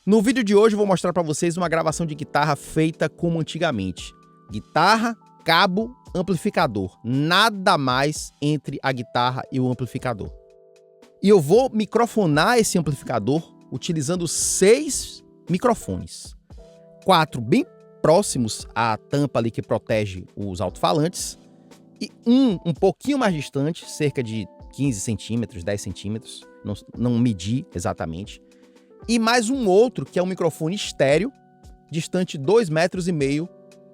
No vídeo de hoje eu vou mostrar para vocês uma gravação de guitarra feita como antigamente. Guitarra, cabo, amplificador. Nada mais entre a guitarra e o amplificador. E eu vou microfonar esse amplificador utilizando 6 microfones. 4 bem próximos à tampa ali que protege os alto-falantes. E um pouquinho mais distante, cerca de 15 centímetros, 10 centímetros. Não medi exatamente. E mais um outro que é um microfone estéreo, distante 2,5 metros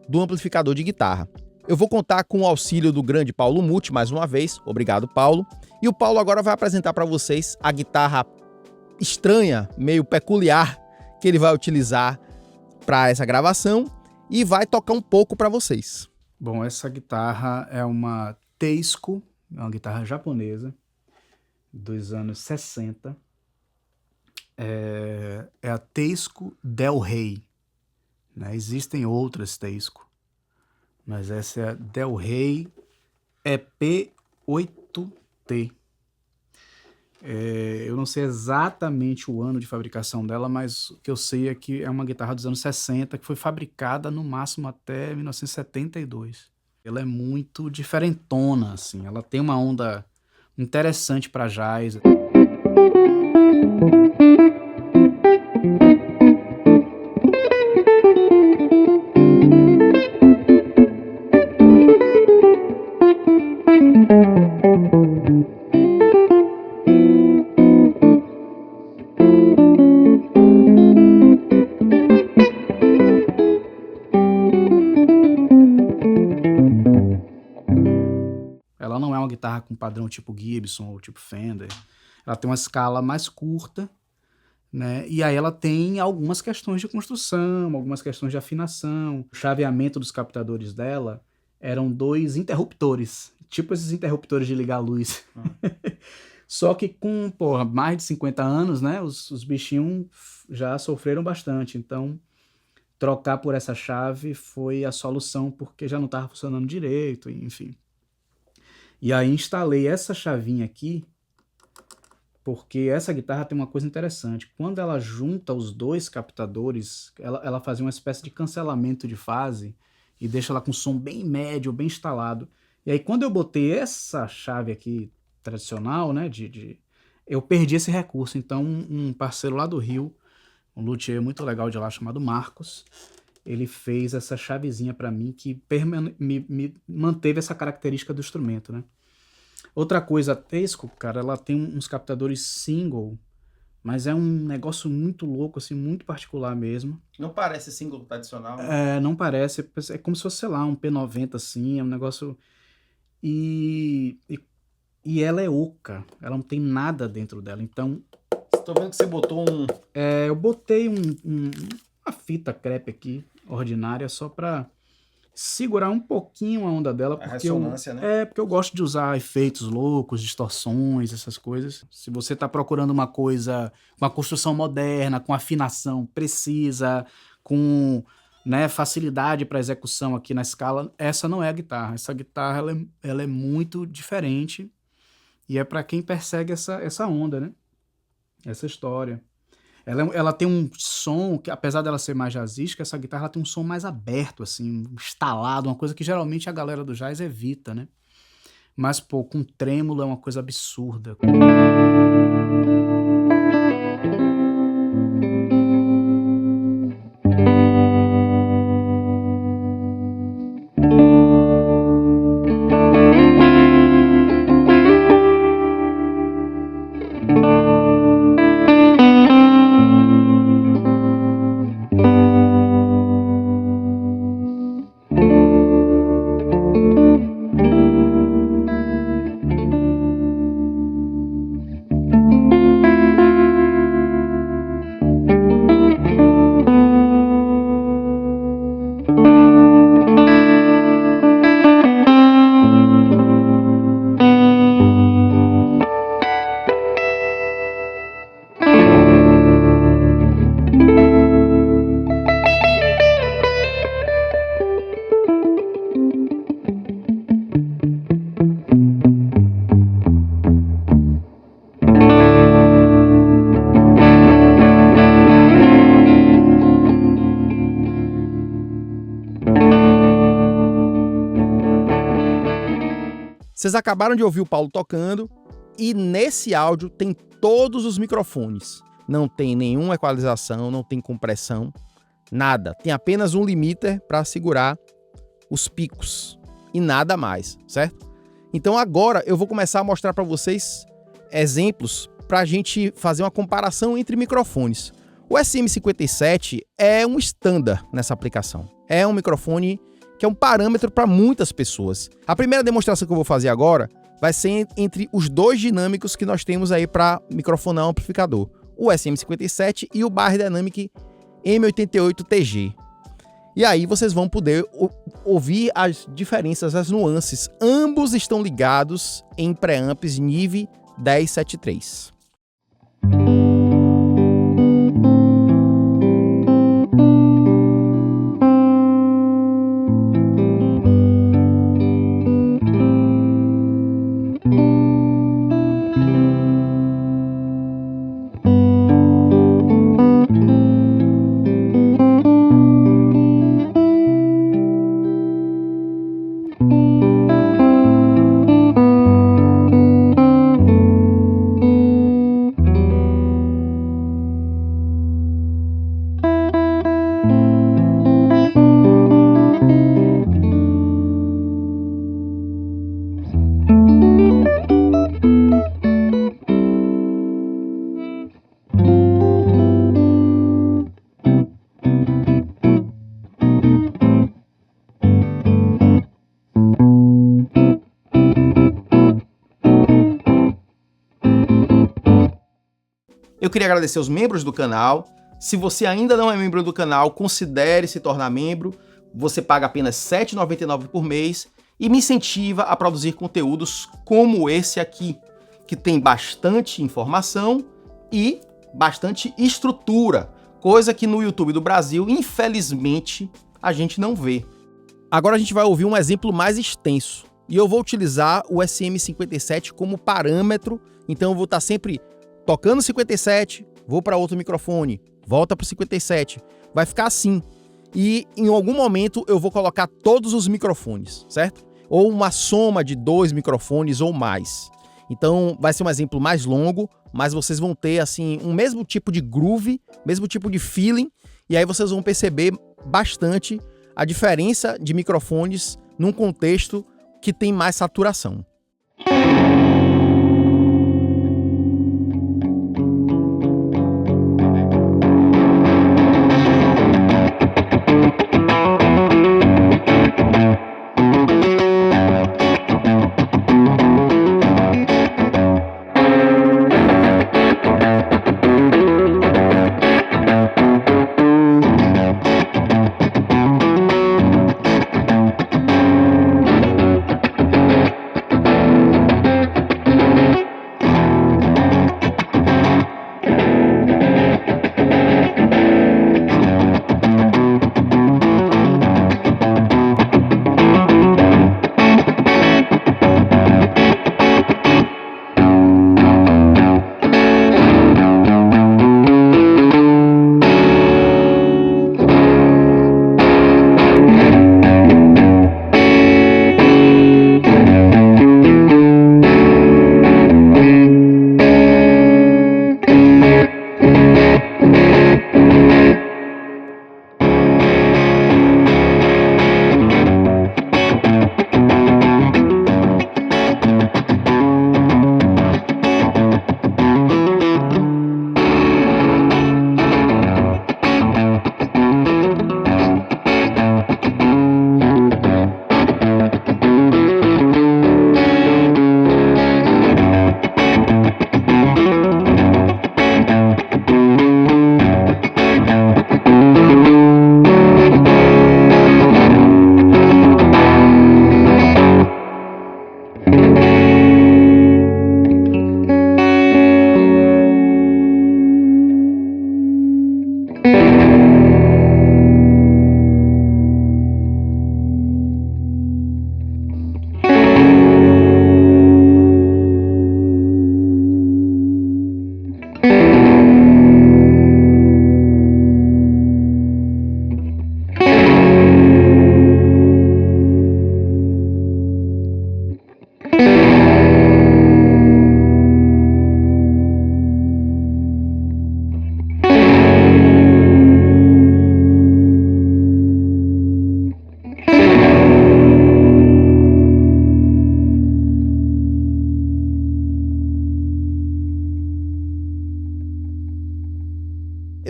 do amplificador de guitarra. Eu vou contar com o auxílio do grande Paulo Muti mais uma vez. Obrigado, Paulo. E o Paulo agora vai apresentar para vocês a guitarra estranha, meio peculiar, que ele vai utilizar para essa gravação e vai tocar um pouco para vocês. Bom, essa guitarra é uma Teisco, é uma guitarra japonesa dos anos 60. É a Teisco Del Rey, né? Existem outras Teisco, mas essa é a Del Rey EP8T. Eu não sei exatamente o ano de fabricação dela, mas o que eu sei é que é uma guitarra dos anos 60 que foi fabricada no máximo até 1972. Ela é muito diferentona, assim, ela tem uma onda interessante para jazz. Ela não é uma guitarra com padrão tipo Gibson ou tipo Fender. Ela tem uma escala mais curta, né? E aí ela tem algumas questões de construção, algumas questões de afinação. O chaveamento dos captadores dela eram 2 interruptores, tipo esses interruptores de ligar a luz. Só que com, mais de 50 anos, né? Os bichinhos já sofreram bastante. Então, trocar por essa chave foi a solução, porque já não estava funcionando direito, enfim. E aí instalei essa chavinha aqui, porque essa guitarra tem uma coisa interessante. Quando ela junta os 2 captadores, ela fazia uma espécie de cancelamento de fase e deixa ela com som bem médio, bem instalado. E aí quando eu botei essa chave aqui tradicional, né, eu perdi esse recurso. Então um parceiro lá do Rio, um luthier muito legal de lá chamado Marcos, ele fez essa chavezinha para mim que me manteve essa característica do instrumento, né? Outra coisa, a Teisco, cara, ela tem uns captadores single, mas é um negócio muito louco, assim, muito particular mesmo. Não parece single tradicional, né? Não parece, é como se fosse, sei lá, um P90, assim, é um negócio... E ela é oca, ela não tem nada dentro dela, então... Estou vendo que você botou eu botei uma fita crepe aqui, ordinária, só pra segurar um pouquinho a onda dela. A ressonância, né? Porque eu gosto de usar efeitos loucos, distorções, essas coisas. Se você tá procurando uma coisa com a construção moderna, com afinação precisa, com, né, facilidade para execução aqui na escala, essa não é a guitarra. Essa guitarra ela é muito diferente e é para quem persegue essa onda, né? Essa história. Ela tem um som, que apesar dela ser mais jazzística, essa guitarra ela tem um som mais aberto, assim, instalado, uma coisa que geralmente a galera do jazz evita, né? Mas, com trêmulo é uma coisa absurda. Vocês acabaram de ouvir o Paulo tocando e nesse áudio tem todos os microfones. Não tem nenhuma equalização, não tem compressão, nada. Tem apenas um limiter para segurar os picos e nada mais, certo? Então agora eu vou começar a mostrar para vocês exemplos para a gente fazer uma comparação entre microfones. O SM57 é um standard nessa aplicação. É um microfone que é um parâmetro para muitas pessoas. A primeira demonstração que eu vou fazer agora vai ser entre os dois dinâmicos que nós temos aí para microfonar um amplificador. O SM57 e o Base Dynamic M88TG. E aí vocês vão poder ouvir as diferenças, as nuances. Ambos estão ligados em preamps Neve 1073. Eu queria agradecer os membros do canal. Se você ainda não é membro do canal, considere se tornar membro. Você paga apenas R$ 7,99 por mês e me incentiva a produzir conteúdos como esse aqui, que tem bastante informação e bastante estrutura, coisa que no YouTube do Brasil, infelizmente, a gente não vê. Agora a gente vai ouvir um exemplo mais extenso e eu vou utilizar o SM57 como parâmetro, então eu vou estar sempre tocando 57, vou para outro microfone, volta para o 57, vai ficar assim. E em algum momento eu vou colocar todos os microfones, certo? Ou uma soma de 2 microfones ou mais. Então vai ser um exemplo mais longo, mas vocês vão ter assim um mesmo tipo de groove, mesmo tipo de feeling, e aí vocês vão perceber bastante a diferença de microfones num contexto que tem mais saturação.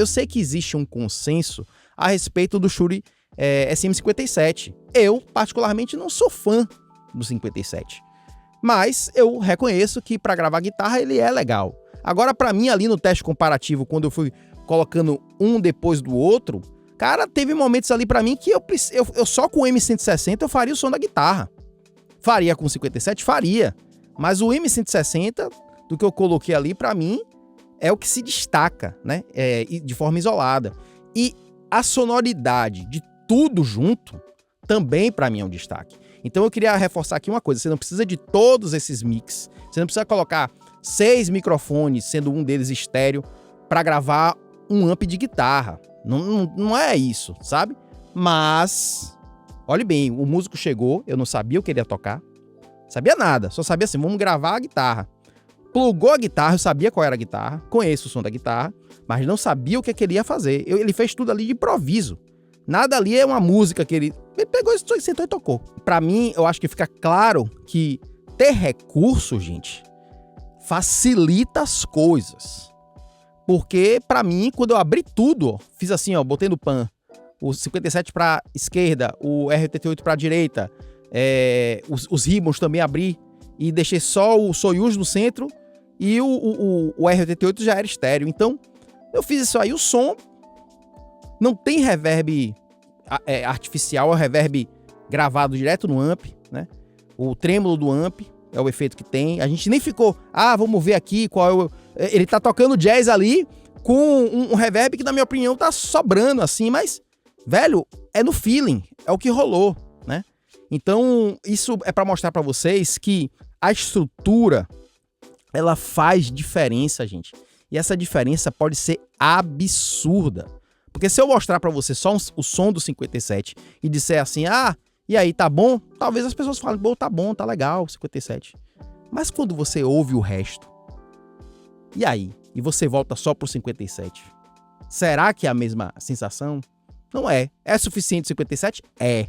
eu sei que existe um consenso a respeito do Shure SM57. Eu, particularmente, não sou fã do 57. Mas eu reconheço que para gravar guitarra ele é legal. Agora, para mim, ali no teste comparativo, quando eu fui colocando um depois do outro, cara, teve momentos ali para mim que eu só com o M160 eu faria o som da guitarra. Faria com o 57? Faria. Mas o M160, do que eu coloquei ali, para mim, é o que se destaca, né? De forma isolada. E a sonoridade de tudo junto também, para mim, é um destaque. Então eu queria reforçar aqui uma coisa: você não precisa de todos esses mix. Você não precisa colocar 6 microfones, sendo um deles estéreo, para gravar um amp de guitarra. Não é isso, sabe? Mas, olhe bem, o músico chegou, eu não sabia o que ele ia tocar. Sabia nada, só sabia assim, vamos gravar a guitarra. Plugou a guitarra, eu sabia qual era a guitarra, conheço o som da guitarra, mas não sabia o que ele ia fazer. Ele fez tudo ali de improviso. Nada ali é uma música que ele pegou, sentou e tocou. Pra mim, eu acho que fica claro que ter recurso, gente, facilita as coisas. Porque, pra mim, quando eu abri tudo, ó, fiz assim, ó, botei no pan, o 57 pra esquerda, o R88 pra direita, os ribbons também abri e deixei só o Soyuz no centro e o R88 já era estéreo. Então, eu fiz isso aí, o som não tem reverb artificial, é o reverb gravado direto no amp, né? O trêmulo do amp é o efeito que tem. A gente nem ficou, vamos ver aqui qual é o... Ele tá tocando jazz ali com um reverb que, na minha opinião, tá sobrando assim, mas, velho, é no feeling, é o que rolou, né? Então, isso é pra mostrar pra vocês que a estrutura, ela faz diferença, gente. E essa diferença pode ser absurda. Porque se eu mostrar pra você só o som do 57 e disser assim, e aí, tá bom? Talvez as pessoas falem, tá bom, tá legal, 57. Mas quando você ouve o resto, e aí? E você volta só pro 57? Será que é a mesma sensação? Não é. É suficiente o 57? É.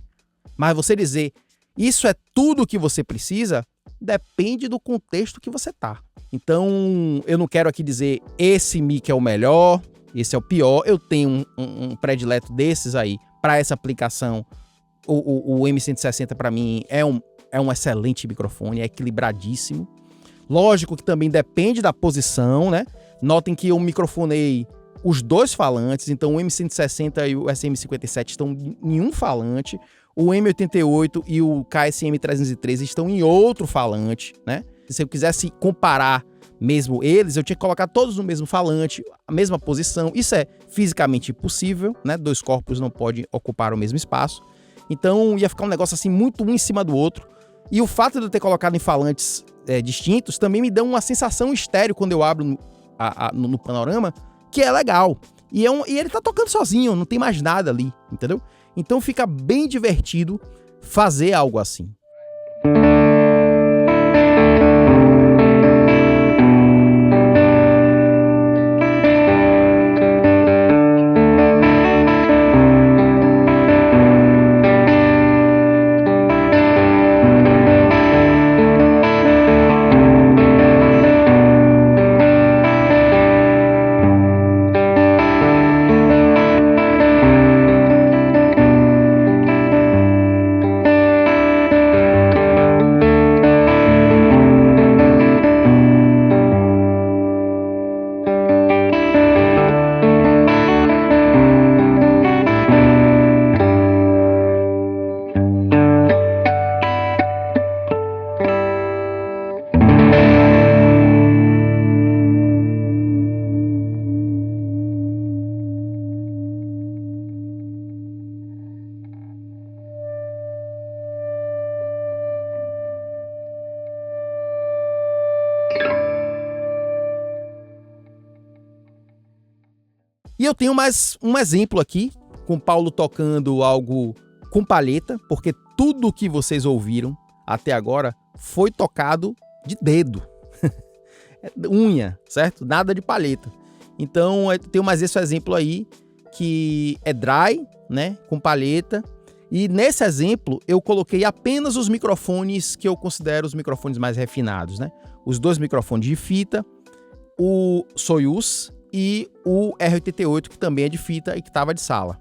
Mas você dizer, isso é tudo o que você precisa, depende do contexto que você tá. Então, eu não quero aqui dizer, esse mic é o melhor, esse é o pior. Eu tenho um predileto desses aí para essa aplicação. O M160 para mim é um excelente microfone, é equilibradíssimo. Lógico que também depende da posição, né? Notem que eu microfonei os dois falantes, então o M160 e o SM57 estão em um falante, o M88 e o KSM313 estão em outro falante, né? Se eu quisesse comparar mesmo eles, eu tinha que colocar todos no mesmo falante, a mesma posição. Isso é fisicamente impossível, né? Dois corpos não podem ocupar o mesmo espaço. Então ia ficar um negócio assim muito um em cima do outro. E o fato de eu ter colocado em falantes distintos também me dá uma sensação estéreo quando eu abro no panorama, que é legal. E ele tá tocando sozinho, não tem mais nada ali, entendeu? Então fica bem divertido fazer algo assim. E eu tenho mais um exemplo aqui, com o Paulo tocando algo com palheta, porque tudo que vocês ouviram até agora foi tocado de dedo. Unha, certo? Nada de palheta. Então, eu tenho mais esse exemplo aí, que é dry, né? Com palheta. E nesse exemplo, eu coloquei apenas os microfones que eu considero os microfones mais refinados, né? Os dois microfones de fita, o Soyuz e o R88, que também é de fita e que estava de sala.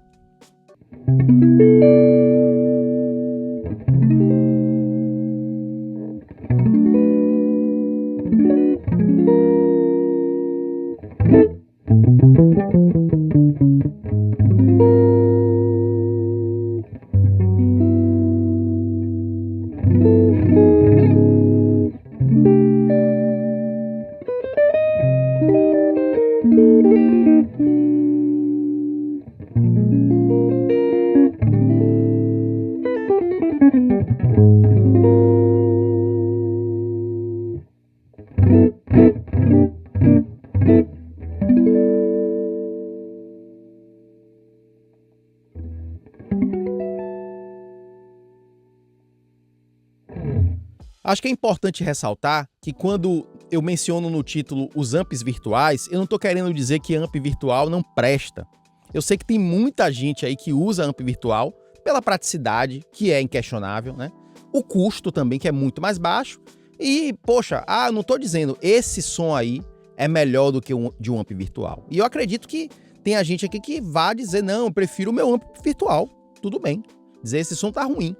Acho que é importante ressaltar que quando eu menciono no título os amps virtuais, eu não estou querendo dizer que amp virtual não presta. Eu sei que tem muita gente aí que usa amp virtual pela praticidade, que é inquestionável, né? O custo também, que é muito mais baixo. E, poxa, eu não estou dizendo esse som aí é melhor do que de um amp virtual. E eu acredito que tem a gente aqui que vai dizer, não, eu prefiro o meu amp virtual. Tudo bem. Dizer esse som tá ruim.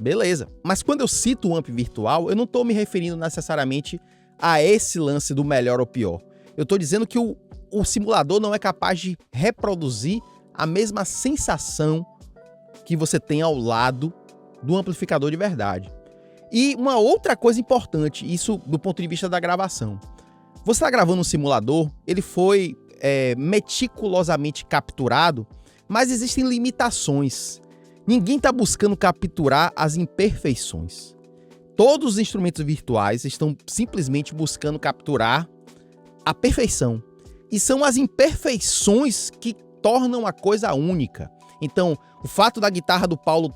Beleza. Mas quando eu cito o amp virtual, eu não estou me referindo necessariamente a esse lance do melhor ou pior. Eu estou dizendo que o simulador não é capaz de reproduzir a mesma sensação que você tem ao lado do amplificador de verdade. E uma outra coisa importante, isso do ponto de vista da gravação. Você está gravando um simulador, ele foi meticulosamente capturado, mas existem limitações. Ninguém está buscando capturar as imperfeições. Todos os instrumentos virtuais estão simplesmente buscando capturar a perfeição. E são as imperfeições que tornam a coisa única. Então, o fato da guitarra do Paulo,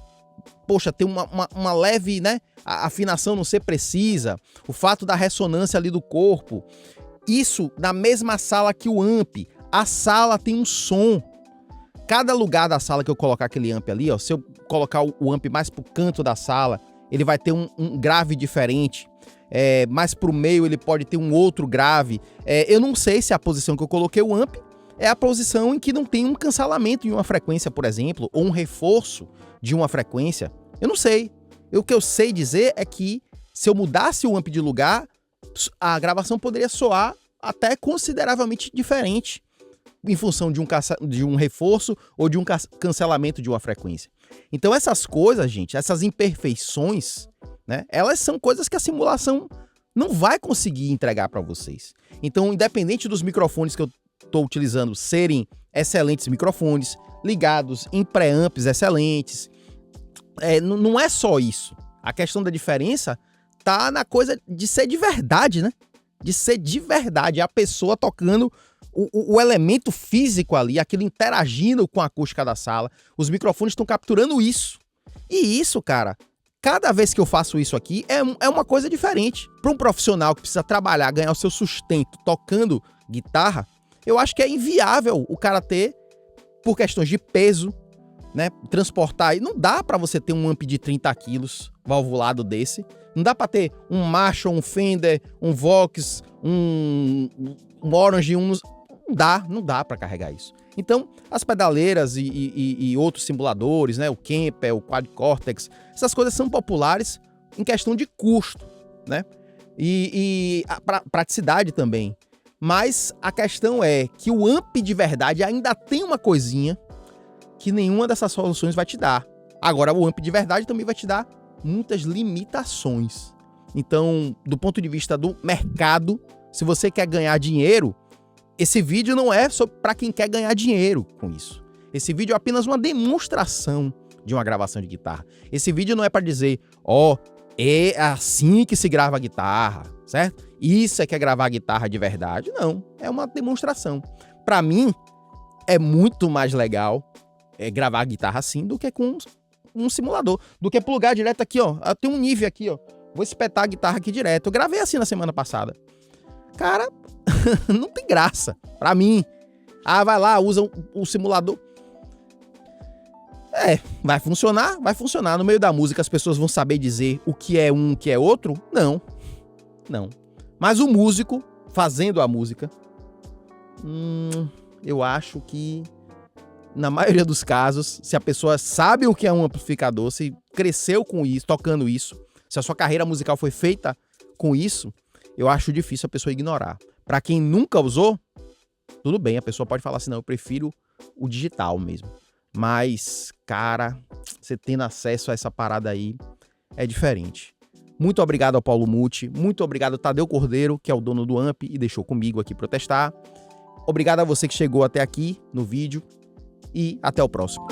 poxa, ter uma leve, né, a afinação não ser precisa, o fato da ressonância ali do corpo, isso na mesma sala que o amp. A sala tem um som. Cada lugar da sala que eu colocar aquele amp ali, ó, se eu colocar o amp mais pro canto da sala, ele vai ter um grave diferente. Mais pro meio ele pode ter um outro grave. Eu não sei se a posição que eu coloquei o amp é a posição em que não tem um cancelamento de uma frequência, por exemplo, ou um reforço de uma frequência. Eu não sei. O que eu sei dizer é que se eu mudasse o amp de lugar, a gravação poderia soar até consideravelmente diferente em função de um reforço ou de um cancelamento de uma frequência. Então essas coisas, gente, essas imperfeições, né, elas são coisas que a simulação não vai conseguir entregar para vocês. Então, independente dos microfones que eu estou utilizando serem excelentes microfones, ligados em pré-amps excelentes, não é só isso. A questão da diferença tá na coisa de ser de verdade, né? De ser de verdade, a pessoa tocando o elemento físico ali, aquilo interagindo com a acústica da sala. Os microfones estão capturando isso. E isso, cara, cada vez que eu faço isso aqui, é uma coisa diferente. Para um profissional que precisa trabalhar, ganhar o seu sustento tocando guitarra, eu acho que é inviável o cara ter, por questões de peso, né, transportar. Não dá para você ter um amp de 30 quilos valvulado desse. Não dá para ter um Marshall, um Fender, um Vox, um Orange, não dá para carregar isso. Então, as pedaleiras e outros simuladores, né, o Kemper, o Quad-Cortex, essas coisas são populares em questão de custo, né? E a praticidade também. Mas a questão é que o amp de verdade ainda tem uma coisinha que nenhuma dessas soluções vai te dar. Agora, o amp de verdade também vai te dar muitas limitações. Então, do ponto de vista do mercado, se você quer ganhar dinheiro, esse vídeo não é só para quem quer ganhar dinheiro com isso. Esse vídeo é apenas uma demonstração de uma gravação de guitarra. Esse vídeo não é para dizer, é assim que se grava a guitarra, certo? Isso é que é gravar a guitarra de verdade. Não, é uma demonstração. Para mim, é muito mais legal gravar a guitarra assim do que com um simulador, do que plugar direto aqui, ó. Eu tenho um nível aqui, ó. Vou espetar a guitarra aqui direto. Eu gravei assim na semana passada. Cara, não tem graça. Pra mim. Vai lá, usa o simulador. Vai funcionar? Vai funcionar. No meio da música as pessoas vão saber dizer o que é um, o que é outro? Não. Mas o músico, fazendo a música, Eu acho que, na maioria dos casos, se a pessoa sabe o que é um amplificador, se cresceu com isso, tocando isso, se a sua carreira musical foi feita com isso, eu acho difícil a pessoa ignorar. Pra quem nunca usou, tudo bem, a pessoa pode falar assim, não, eu prefiro o digital mesmo. Mas, cara, você tendo acesso a essa parada aí, é diferente. Muito obrigado ao Paulo Muti, muito obrigado ao Tadeu Cordeiro, que é o dono do Amp e deixou comigo aqui pra eu testar. Obrigado a você que chegou até aqui no vídeo e até o próximo.